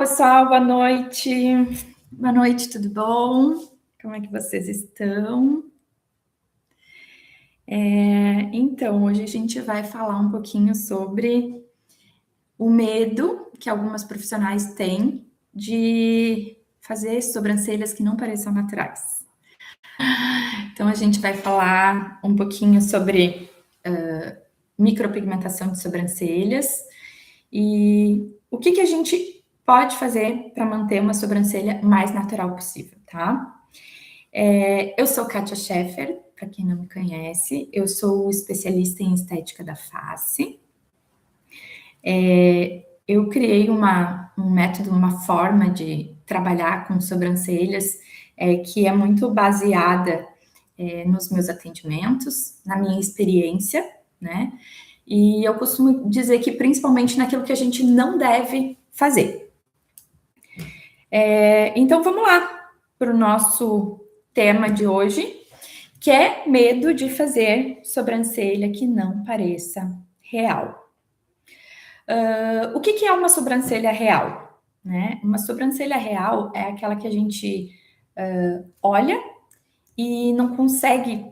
pessoal, boa noite. Boa noite, tudo bom? Como é que vocês estão? Então, hoje a gente vai falar um pouquinho sobre o medo que algumas profissionais têm de fazer sobrancelhas que não pareçam naturais. Então, a gente vai falar um pouquinho sobre micropigmentação de sobrancelhas e o que a gente pode fazer para manter uma sobrancelha mais natural possível, tá? Eu sou Kátia Scheffer, para quem não me conhece, eu sou especialista em estética da face. Eu criei um método, uma forma de trabalhar com sobrancelhas que é muito baseada nos meus atendimentos, na minha experiência, né? E eu costumo dizer que principalmente naquilo que a gente não deve fazer. Então vamos lá para o nosso tema de hoje, que é medo de fazer sobrancelha que não pareça real. O que é uma sobrancelha real? Né? Uma sobrancelha real é aquela que a gente olha e não consegue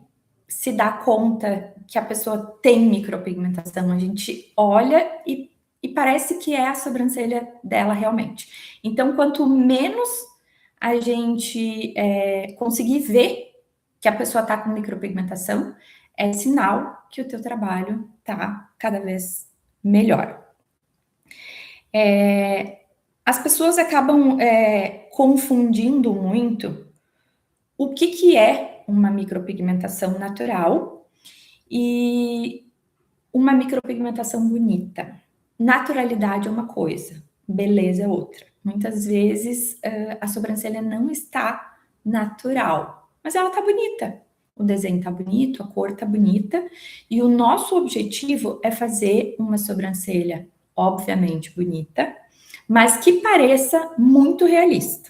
se dar conta que a pessoa tem micropigmentação. A gente olha e parece que é a sobrancelha dela realmente. Então, quanto menos a gente conseguir ver que a pessoa está com micropigmentação, é sinal que o teu trabalho está cada vez melhor. As pessoas acabam confundindo muito o que é uma micropigmentação natural e uma micropigmentação bonita. Naturalidade é uma coisa, beleza é outra. Muitas vezes a sobrancelha não está natural, mas ela está bonita. O desenho está bonito, a cor está bonita, e o nosso objetivo é fazer uma sobrancelha, obviamente, bonita, mas que pareça muito realista.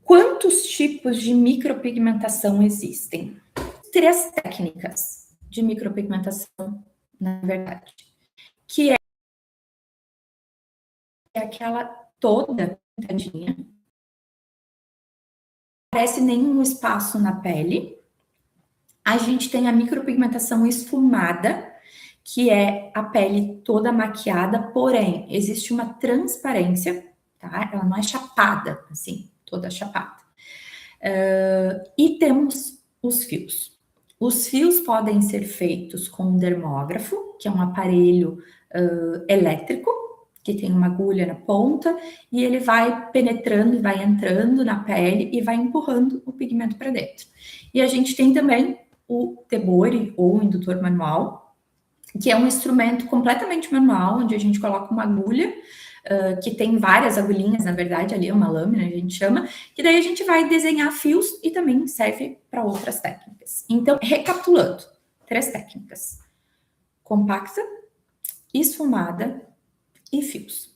Quantos tipos de micropigmentação existem? 3 técnicas de micropigmentação, na verdade, que é aquela toda pintadinha, não aparece nenhum espaço na pele. A gente tem a micropigmentação esfumada, que é a pele toda maquiada, porém, existe uma transparência, tá? Ela não é chapada, assim, toda chapada. E temos os fios. Os fios podem ser feitos com um dermógrafo, que é um aparelho elétrico, que tem uma agulha na ponta, e ele vai penetrando e vai entrando na pele e vai empurrando o pigmento para dentro. E a gente tem também o Tebori, ou o indutor manual, que é um instrumento completamente manual, onde a gente coloca uma agulha, que tem várias agulhinhas, na verdade, ali é uma lâmina, a gente chama, que daí a gente vai desenhar fios e também serve para outras técnicas. Então, recapitulando, 3 técnicas: compacta, esfumada e fios.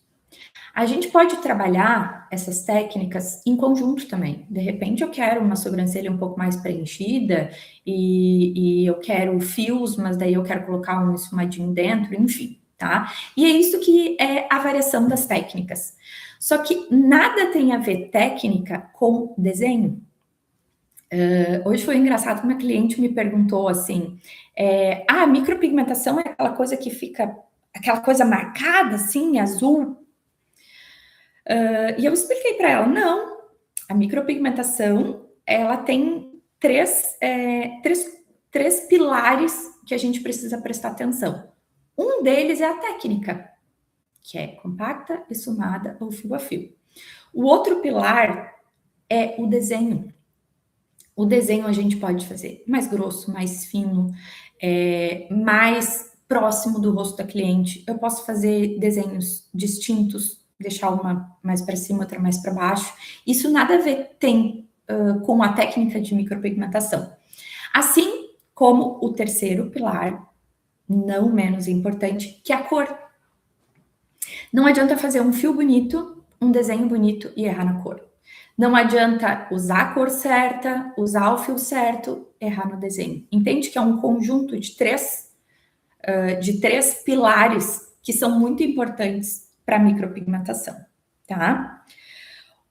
A gente pode trabalhar essas técnicas em conjunto também. De repente, eu quero uma sobrancelha um pouco mais preenchida e eu quero fios, mas daí eu quero colocar um esfumadinho dentro, enfim, tá? E é isso que é a variação das técnicas. Só que nada tem a ver técnica com desenho. Hoje foi engraçado que uma cliente me perguntou assim: a micropigmentação é aquela coisa que fica, aquela coisa marcada assim, azul? E eu expliquei para ela, não, a micropigmentação, ela tem três pilares que a gente precisa prestar atenção. Um deles é a técnica, que é compacta, esfumada ou fio a fio. O outro pilar é o desenho. O desenho a gente pode fazer mais grosso, mais fino, mais próximo do rosto da cliente. Eu posso fazer desenhos distintos, deixar uma mais para cima, outra mais para baixo. Isso nada a ver tem com a técnica de micropigmentação. Assim como o terceiro pilar, não menos importante, que é a cor. Não adianta fazer um fio bonito, um desenho bonito e errar na cor. Não adianta usar a cor certa, usar o fio certo, errar no desenho. Entende que é um conjunto de três pilares que são muito importantes para micropigmentação, tá?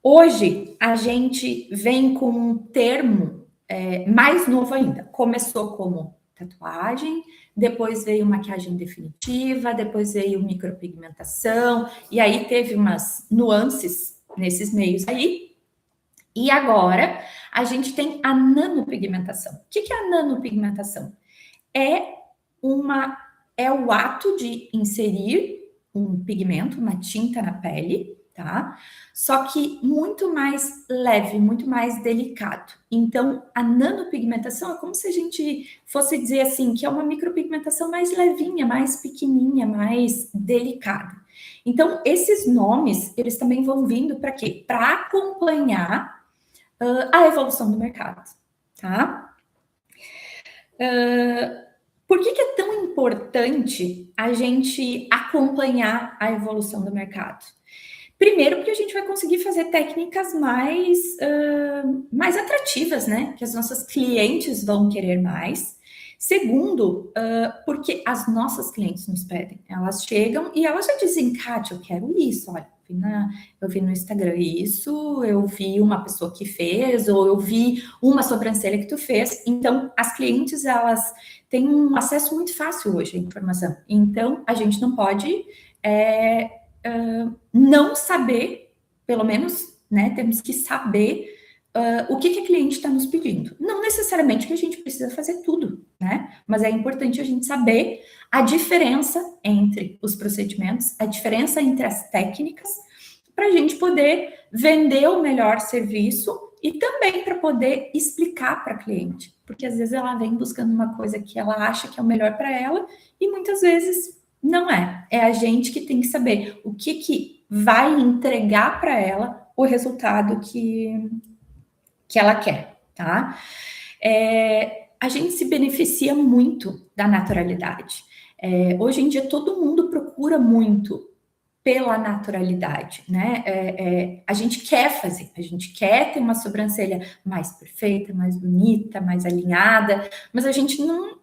Hoje, a gente vem com um termo mais novo ainda. Começou como tatuagem, depois veio maquiagem definitiva, depois veio micropigmentação, e aí teve umas nuances nesses meios aí. E agora, a gente tem a nanopigmentação. O que é a nanopigmentação? É o ato de inserir um pigmento, uma tinta na pele, tá? Só que muito mais leve, muito mais delicado. Então, a nanopigmentação é como se a gente fosse dizer assim, que é uma micropigmentação mais levinha, mais pequenininha, mais delicada. Então, esses nomes, eles também vão vindo para quê? Para acompanhar a evolução do mercado, tá? Por que é tão importante a gente acompanhar a evolução do mercado? Primeiro, porque a gente vai conseguir fazer técnicas mais atrativas, né? Que as nossas clientes vão querer mais. Segundo, porque as nossas clientes nos pedem. Elas chegam e elas já dizem, Kátia, eu quero isso. Olha, eu vi no Instagram isso, eu vi uma pessoa que fez, ou eu vi uma sobrancelha que tu fez. Então, as clientes, elas têm um acesso muito fácil hoje à informação. Então, a gente não pode não saber, pelo menos, né, temos que saber o que a cliente está nos pedindo. Não necessariamente que a gente precisa fazer tudo, né? Mas é importante a gente saber a diferença entre os procedimentos, a diferença entre as técnicas, para a gente poder vender o melhor serviço e também para poder explicar para a cliente. Porque às vezes ela vem buscando uma coisa que ela acha que é o melhor para ela e muitas vezes não é. É a gente que tem que saber o que vai entregar para ela o resultado que ela quer, tá? A gente se beneficia muito da naturalidade. Hoje em dia, todo mundo procura muito pela naturalidade, né? A gente quer fazer, a gente quer ter uma sobrancelha mais perfeita, mais bonita, mais alinhada, mas a gente não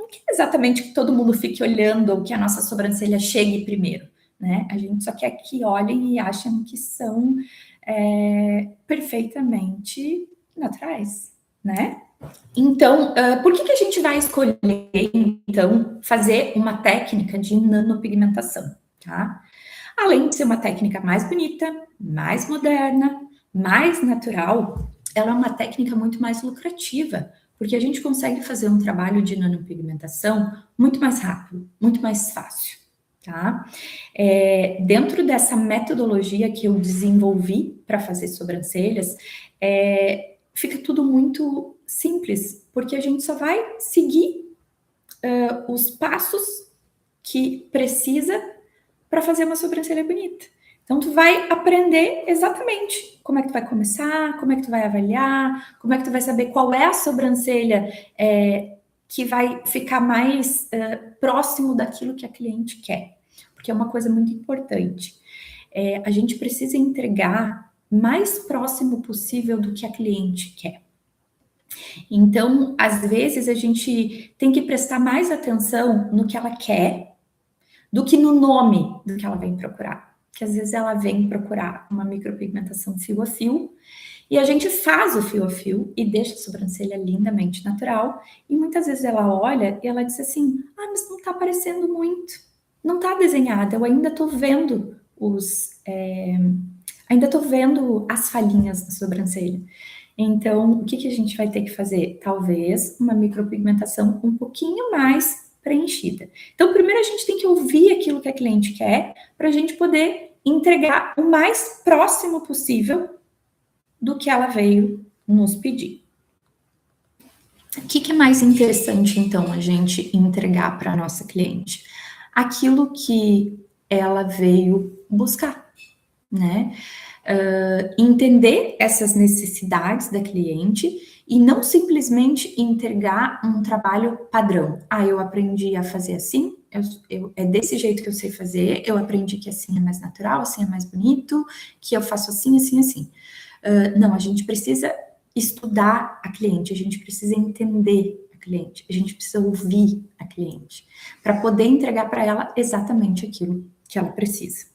quer exatamente que todo mundo fique olhando ou que a nossa sobrancelha chegue primeiro, né? A gente só quer que olhem e achem que são perfeitamente naturais, né? Então, por que a gente vai escolher, então, fazer uma técnica de nanopigmentação, tá? Além de ser uma técnica mais bonita, mais moderna, mais natural, ela é uma técnica muito mais lucrativa, porque a gente consegue fazer um trabalho de nanopigmentação muito mais rápido, muito mais fácil, tá? Dentro dessa metodologia que eu desenvolvi para fazer sobrancelhas, fica tudo muito simples, porque a gente só vai seguir os passos que precisa para fazer uma sobrancelha bonita. Então, tu vai aprender exatamente como é que tu vai começar, como é que tu vai avaliar, como é que tu vai saber qual é a sobrancelha que vai ficar mais próximo daquilo que a cliente quer. Porque é uma coisa muito importante. A gente precisa entregar mais próximo possível do que a cliente quer. Então, às vezes, a gente tem que prestar mais atenção no que ela quer do que no nome do que ela vem procurar. Porque às vezes ela vem procurar uma micropigmentação fio a fio e a gente faz o fio a fio e deixa a sobrancelha lindamente natural. E muitas vezes ela olha e ela diz assim: ah, mas não tá aparecendo muito, não tá desenhada, eu ainda tô vendo ainda tô vendo as falhinhas na sobrancelha. Então, o que a gente vai ter que fazer? Talvez uma micropigmentação um pouquinho mais preenchida. Então, primeiro a gente tem que ouvir aquilo que a cliente quer para a gente poder entregar o mais próximo possível do que ela veio nos pedir. O que é mais interessante, então, a gente entregar para a nossa cliente? Aquilo que ela veio buscar, né? Entender essas necessidades da cliente e não simplesmente entregar um trabalho padrão. Ah, eu aprendi a fazer assim, é desse jeito que eu sei fazer, eu aprendi que assim é mais natural, assim é mais bonito, que eu faço assim, assim, assim. Não, a gente precisa estudar a cliente, a gente precisa entender a cliente, a gente precisa ouvir a cliente, para poder entregar para ela exatamente aquilo que ela precisa.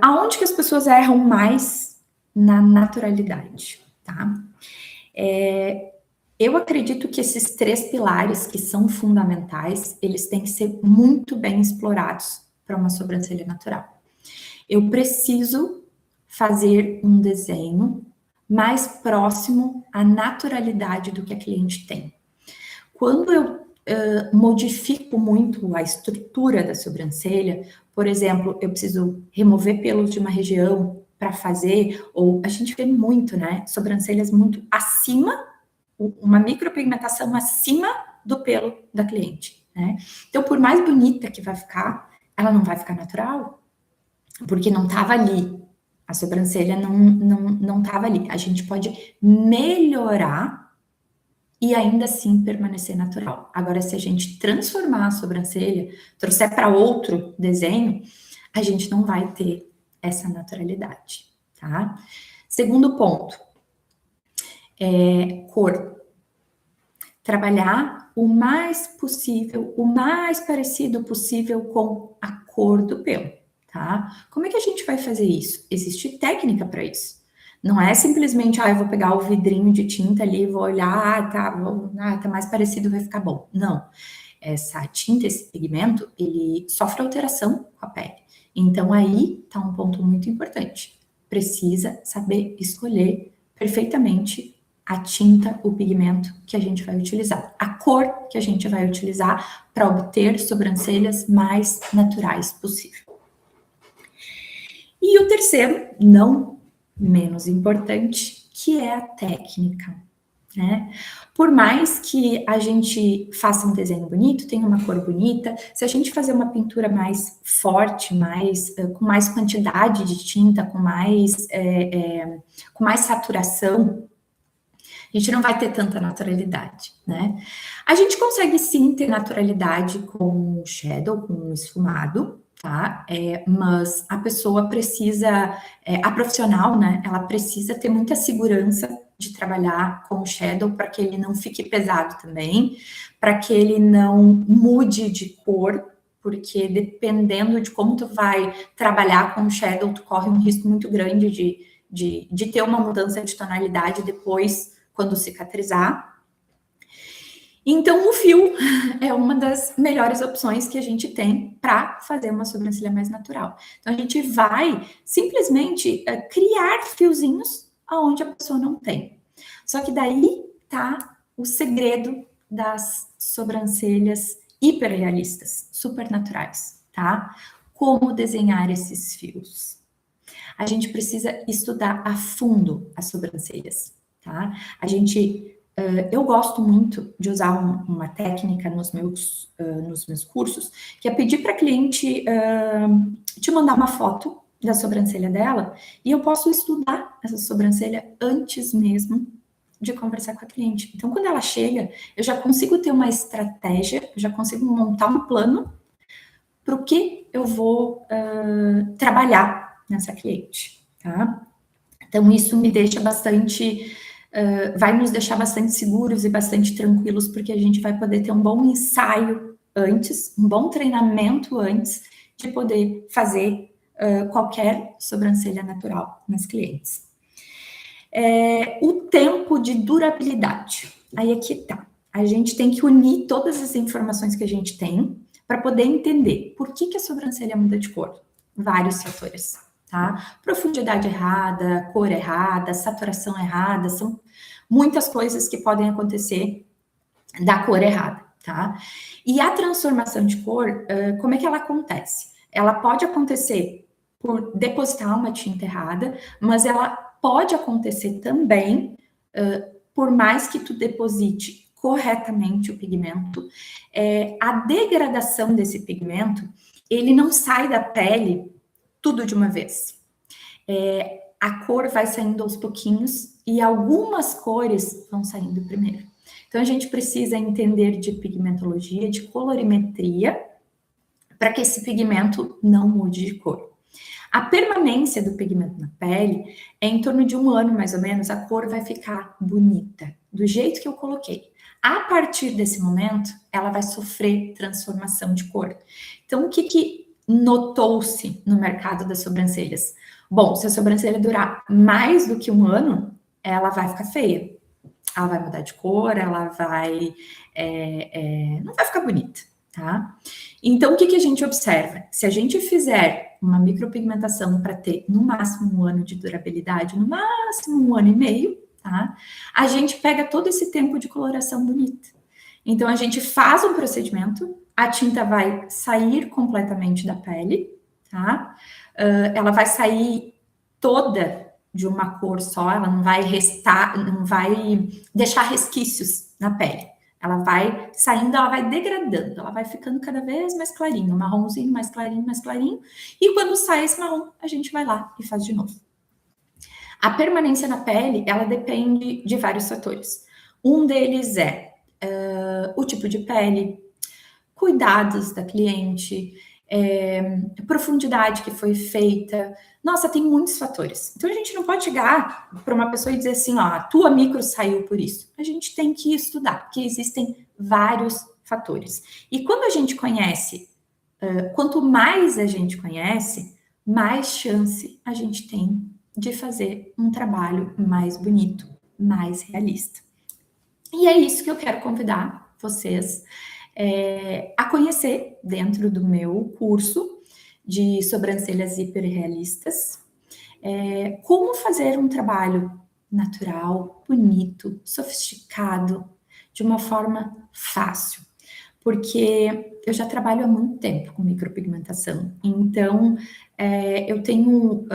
Aonde que as pessoas erram mais na naturalidade, tá? Eu acredito que esses 3 pilares que são fundamentais, eles têm que ser muito bem explorados para uma sobrancelha natural. Eu preciso fazer um desenho mais próximo à naturalidade do que a cliente tem. Quando eu modifico muito a estrutura da sobrancelha, por exemplo, eu preciso remover pelos de uma região para fazer, ou a gente vê muito, né? Sobrancelhas muito acima, uma micropigmentação acima do pelo da cliente, né? Então, por mais bonita que vai ficar, ela não vai ficar natural, porque não estava ali. A sobrancelha não estava ali. A gente pode melhorar e ainda assim permanecer natural. Agora, se a gente transformar a sobrancelha, trouxer para outro desenho, a gente não vai ter essa naturalidade, tá? Segundo ponto, cor. Trabalhar o mais possível, o mais parecido possível com a cor do pelo, tá? Como é que a gente vai fazer isso? Existe técnica para isso. Não é simplesmente, eu vou pegar o vidrinho de tinta ali, vou olhar, tá mais parecido, vai ficar bom. Não. Essa tinta, esse pigmento, ele sofre alteração com a pele. Então, aí tá um ponto muito importante. Precisa saber escolher perfeitamente a tinta, o pigmento que a gente vai utilizar, a cor que a gente vai utilizar para obter sobrancelhas mais naturais possível. E o terceiro, não menos importante, que é a técnica, né? Por mais que a gente faça um desenho bonito, tenha uma cor bonita, se a gente fazer uma pintura mais forte, com mais quantidade de tinta, com mais saturação, a gente não vai ter tanta naturalidade, né? A gente consegue sim ter naturalidade com shadow, com esfumado, tá? Mas a pessoa precisa, a profissional, né? Ela precisa ter muita segurança de trabalhar com o shadow para que ele não fique pesado também, para que ele não mude de cor, porque dependendo de como tu vai trabalhar com o shadow, tu corre um risco muito grande de ter uma mudança de tonalidade depois, quando cicatrizar. Então, o fio é uma das melhores opções que a gente tem para fazer uma sobrancelha mais natural. Então, a gente vai simplesmente criar fiozinhos aonde a pessoa não tem. Só que daí tá o segredo das sobrancelhas hiperrealistas, super naturais, tá? Como desenhar esses fios. A gente precisa estudar a fundo as sobrancelhas, tá? Eu gosto muito de usar uma técnica nos meus cursos, que é pedir para a cliente te mandar uma foto da sobrancelha dela, e eu posso estudar essa sobrancelha antes mesmo de conversar com a cliente. Então, quando ela chega, eu já consigo ter uma estratégia, eu já consigo montar um plano para o que eu vou trabalhar nessa cliente, tá? Então, isso me deixa bastante, vai nos deixar bastante seguros e bastante tranquilos, porque a gente vai poder ter um bom ensaio antes, um bom treinamento antes de poder fazer qualquer sobrancelha natural nas clientes. O tempo de durabilidade. Aí aqui tá. A gente tem que unir todas as informações que a gente tem para poder entender por que a sobrancelha muda de cor. Vários fatores, tá? Profundidade errada, cor errada, saturação errada, são muitas coisas que podem acontecer da cor errada, tá? E a transformação de cor, como é que ela acontece? Ela pode acontecer por depositar uma tinta errada, mas ela pode acontecer também, por mais que tu deposite corretamente o pigmento, a degradação desse pigmento, ele não sai da pele tudo de uma vez. A cor vai saindo aos pouquinhos e algumas cores vão saindo primeiro. Então, a gente precisa entender de pigmentologia, de colorimetria, para que esse pigmento não mude de cor. A permanência do pigmento na pele é em torno de 1 ano, mais ou menos, a cor vai ficar bonita, do jeito que eu coloquei. A partir desse momento, ela vai sofrer transformação de cor. Então, o que notou-se no mercado das sobrancelhas? Bom, se a sobrancelha durar mais do que um ano, ela vai ficar feia. Ela vai mudar de cor, ela vai... não vai ficar bonita, tá? Então, o que a gente observa? Se a gente fizer uma micropigmentação para ter no máximo um ano de durabilidade, no máximo um ano e meio, tá? A gente pega todo esse tempo de coloração bonita. Então, a gente faz um procedimento, a tinta vai sair completamente da pele, tá? Ela vai sair toda de uma cor só, ela não vai restar, não vai deixar resquícios na pele. Ela vai saindo, ela vai degradando, ela vai ficando cada vez mais clarinho, marronzinho, mais clarinho, mais clarinho. E quando sai esse marrom, a gente vai lá e faz de novo. A permanência na pele, ela depende de vários fatores. Um deles é o tipo de pele, cuidados da cliente, profundidade que foi feita. Nossa, tem muitos fatores. Então, a gente não pode chegar para uma pessoa e dizer assim, ó, a tua micro saiu por isso. A gente tem que estudar, porque existem vários fatores. E quando a gente conhece, quanto mais a gente conhece, mais chance a gente tem de fazer um trabalho mais bonito, mais realista. E é isso que eu quero convidar vocês a conhecer dentro do meu curso de sobrancelhas hiperrealistas, como fazer um trabalho natural, bonito, sofisticado, de uma forma fácil. Porque eu já trabalho há muito tempo com micropigmentação, então eu tenho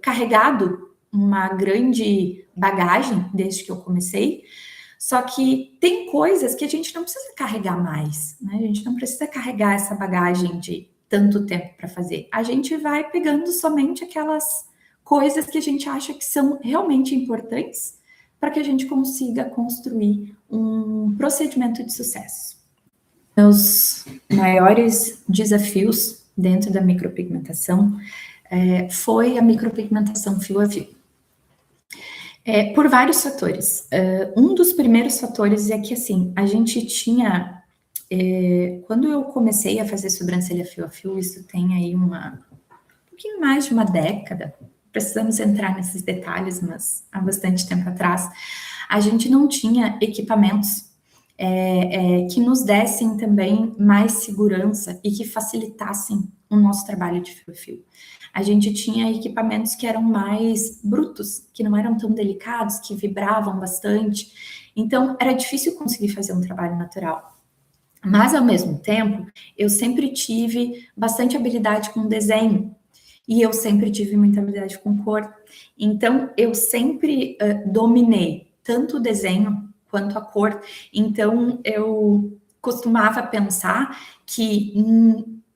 carregado uma grande bagagem desde que eu comecei. Só que tem coisas que a gente não precisa carregar mais, né? A gente não precisa carregar essa bagagem de tanto tempo para fazer. A gente vai pegando somente aquelas coisas que a gente acha que são realmente importantes para que a gente consiga construir um procedimento de sucesso. Meus maiores desafios dentro da micropigmentação foi a micropigmentação fio a fio. Por vários fatores. Um dos primeiros fatores é que, assim, a gente tinha... quando eu comecei a fazer sobrancelha fio a fio, isso tem aí um pouquinho mais de uma década, precisamos entrar nesses detalhes, mas há bastante tempo atrás, a gente não tinha equipamentos que nos dessem também mais segurança e que facilitassem o nosso trabalho de fio a fio. A gente tinha equipamentos que eram mais brutos, que não eram tão delicados, que vibravam bastante. Então, era difícil conseguir fazer um trabalho natural. Mas, ao mesmo tempo, eu sempre tive bastante habilidade com desenho. E eu sempre tive muita habilidade com cor. Então, eu sempre dominei tanto o desenho quanto a cor. Então, eu costumava pensar que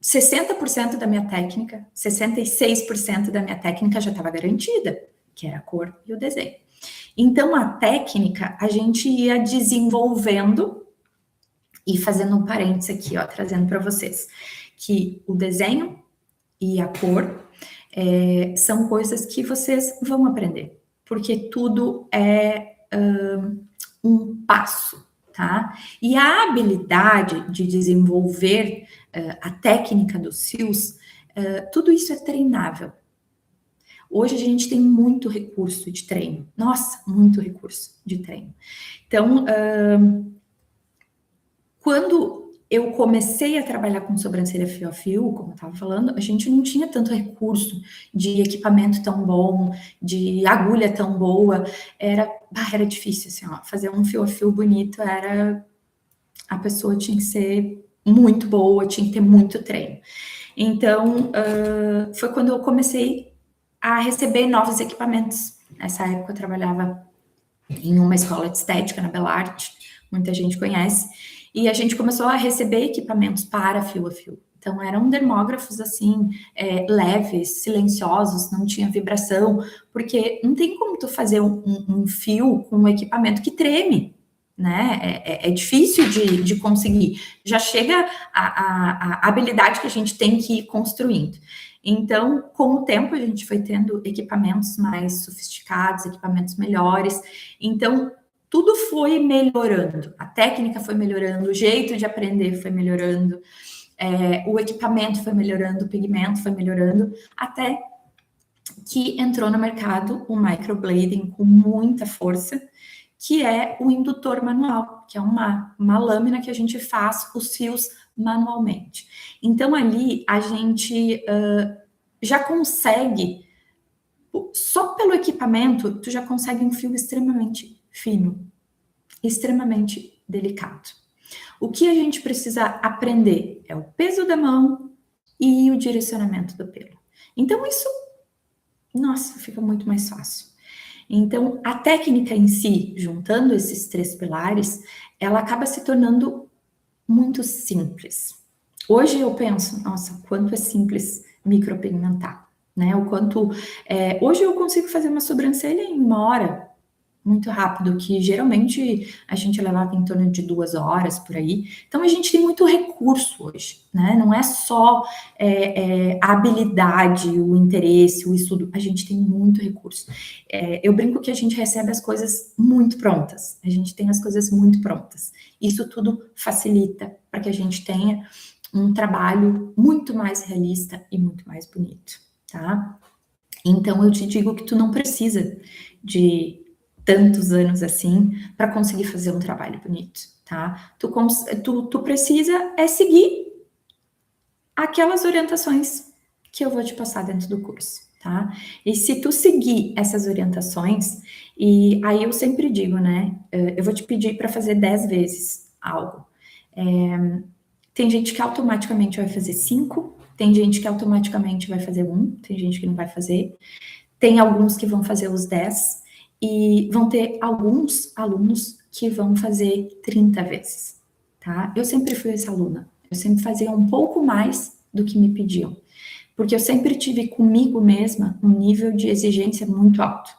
60% da minha técnica, 66% da minha técnica já estava garantida, que era a cor e o desenho. Então, a técnica, a gente ia desenvolvendo e fazendo um parênteses aqui, ó, trazendo para vocês, que o desenho e a cor são coisas que vocês vão aprender, porque tudo é um passo, tá? E a habilidade de desenvolver a técnica dos fios, tudo isso é treinável. Hoje a gente tem muito recurso de treino. Nossa, muito recurso de treino. Então, quando eu comecei a trabalhar com sobrancelha fio a fio, como eu estava falando, a gente não tinha tanto recurso de equipamento tão bom, de agulha tão boa. Era difícil, assim, ó, fazer um fio a fio bonito a pessoa tinha que ser muito boa, tinha que ter muito treino. Então, foi quando eu comecei a receber novos equipamentos. Nessa época eu trabalhava em uma escola de estética na Belarte, muita gente conhece, e a gente começou a receber equipamentos para fio a fio. Então, eram dermógrafos, assim, leves, silenciosos, não tinha vibração, porque não tem como tu fazer um fio com um equipamento que treme, né? É difícil de conseguir. Já chega a habilidade que a gente tem que ir construindo. Então, com o tempo, a gente foi tendo equipamentos mais sofisticados, equipamentos melhores. Então, tudo foi melhorando. A técnica foi melhorando, o jeito de aprender foi melhorando. o equipamento foi melhorando, o pigmento foi melhorando, até que entrou no mercado o microblading com muita força, que é o indutor manual, que é uma lâmina que a gente faz os fios manualmente. Então, ali a gente já consegue, só pelo equipamento, tu já consegue um fio extremamente fino, extremamente delicado. O que a gente precisa aprender é o peso da mão e o direcionamento do pelo. Então, isso, nossa, fica muito mais fácil. Então, a técnica em si, juntando esses 3 pilares, ela acaba se tornando muito simples. Hoje eu penso, nossa, quanto é simples micropigmentar, né? O quanto... hoje eu consigo fazer uma sobrancelha em 1 hora, muito rápido, que geralmente a gente levava em torno de 2 horas, por aí. Então, a gente tem muito recurso hoje, né? Não é só a habilidade, o interesse, o estudo, a gente tem muito recurso. Eu brinco que a gente recebe as coisas muito prontas, a gente tem as coisas muito prontas. Isso tudo facilita para que a gente tenha um trabalho muito mais realista e muito mais bonito, tá? Então, eu te digo que tu não precisa de tantos anos assim para conseguir fazer um trabalho bonito, tá? Tu precisa seguir aquelas orientações que eu vou te passar dentro do curso, tá? E se tu seguir essas orientações, e aí eu sempre digo, né? Eu vou te pedir para fazer 10 vezes algo. Tem gente que automaticamente vai fazer 5, tem gente que automaticamente vai fazer 1, tem gente que não vai fazer, tem alguns que vão fazer os 10, e vão ter alguns alunos que vão fazer 30 vezes, tá? Eu sempre fui essa aluna, eu sempre fazia um pouco mais do que me pediam, porque eu sempre tive comigo mesma um nível de exigência muito alto.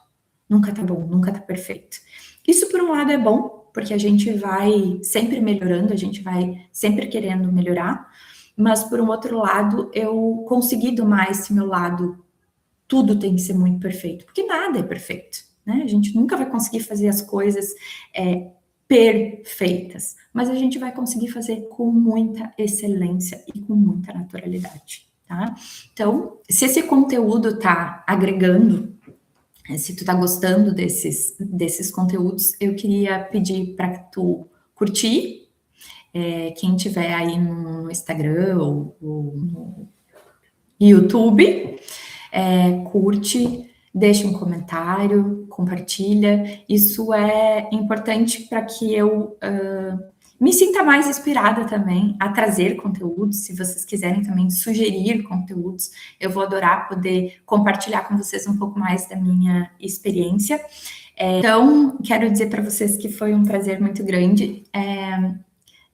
Nunca tá bom, nunca tá perfeito. Isso, por um lado, é bom, porque a gente vai sempre melhorando, a gente vai sempre querendo melhorar, mas, por um outro lado, eu consegui domar esse meu lado, tudo tem que ser muito perfeito, porque nada é perfeito, né? A gente nunca vai conseguir fazer as coisas perfeitas, mas a gente vai conseguir fazer com muita excelência e com muita naturalidade, tá? Então, se esse conteúdo tá agregando, se tu tá gostando desses conteúdos, eu queria pedir para tu curtir, quem tiver aí no Instagram ou no YouTube, curte, deixa um comentário, compartilha. Isso é importante para que eu me sinta mais inspirada também a trazer conteúdos. Se vocês quiserem também sugerir conteúdos, eu vou adorar poder compartilhar com vocês um pouco mais da minha experiência. Então, quero dizer para vocês que foi um prazer muito grande,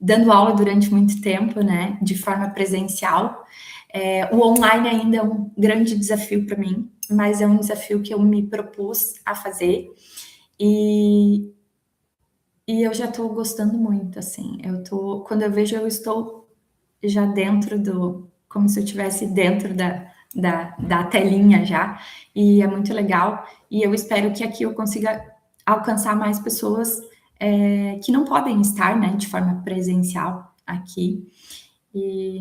dando aula durante muito tempo, né, de forma presencial. O online ainda é um grande desafio para mim, mas é um desafio que eu me propus a fazer, e eu já estou gostando muito, assim, quando eu vejo, eu estou já dentro como se eu estivesse dentro da telinha já, e é muito legal, e eu espero que aqui eu consiga alcançar mais pessoas que não podem estar, né, de forma presencial aqui, e